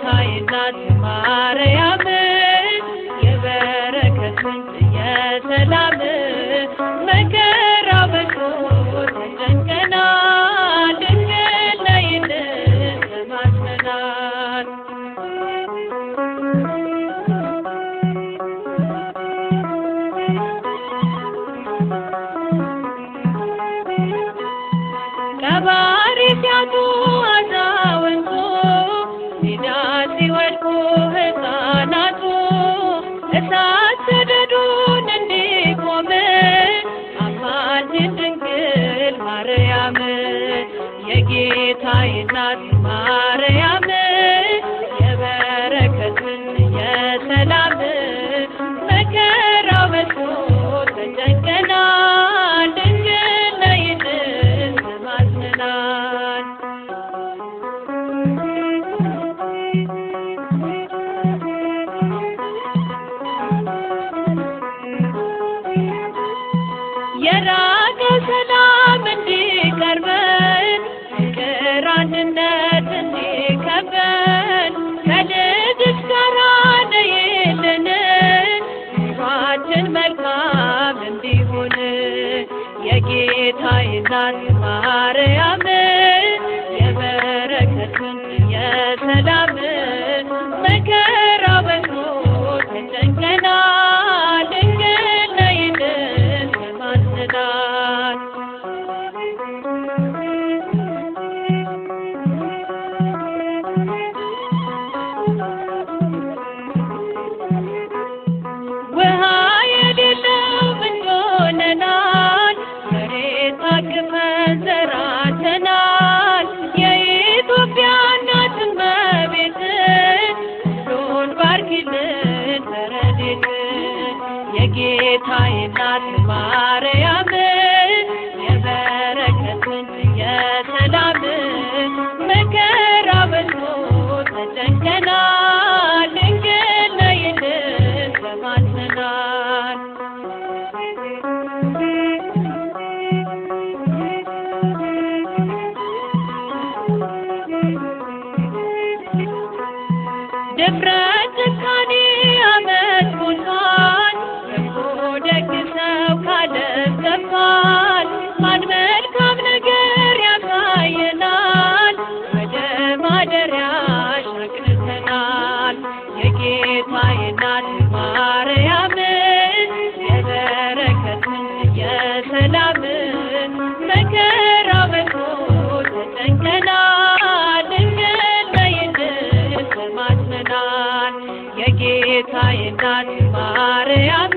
የጌታዬ እናት ማርያም የበረከት ምንጭ የሰላም መከራ በዝቶ ተጨንቀናል ድንግል ነይልን ተማጽነናል። ቀባሪ ሲያጡ አዛውንቱ ሜዳ ሲወድቁ ሕፃናቱ እሳት ሰደዱን እንዲቆም አማልጅን ድንግል ማርያም የጌታዬ እናት ማርያም የበረከት ምንጭ የሰላም መከራው በዝቶ ተጨንቀናል ድንግል ነይልን ተማጽነናል። የራቀ ሰላም እንዲቀርበን ፍቅር አንድነት እንዲከበን ከልጅሽ ጋራ ነይልን ኑሯችን መልካም እንዲሆን የጌታዬ እናት ማርያም የበረከት ምንጭ የሰላም መከራው በዝቶ ተጨንቀናል ድንግል ነይልን ተማጽነናል። ውሃ የሌለው ምንጭ ሆነናል መሬት አቅፈን ዘራተናል የኢትዮጵያ እናት እመቤት ሁሉን ባርኪልን በረድኤት የጌታዬ እናት ማርያም የበረከት ምንጭ የሰላም መከራው በዝቶ ተጨንቀናል ድንግል ነይልን ተማጽነናል። ድፍረት ጭካኔ አመት ሞልቷል በጎ ደግ ሰው ካለም ጠፍቷል ማን መልካም ነገር ያሳየናል ወደ ማደሪያሽ አቅንተናል የጌታዬ እናት ማርያም የበረከት ምንጭ የሰላም መከራው በዝቶ ተጨንቀናል ድንግል ነይልን ተማጽነናል የጌታዬ እናት ማርያም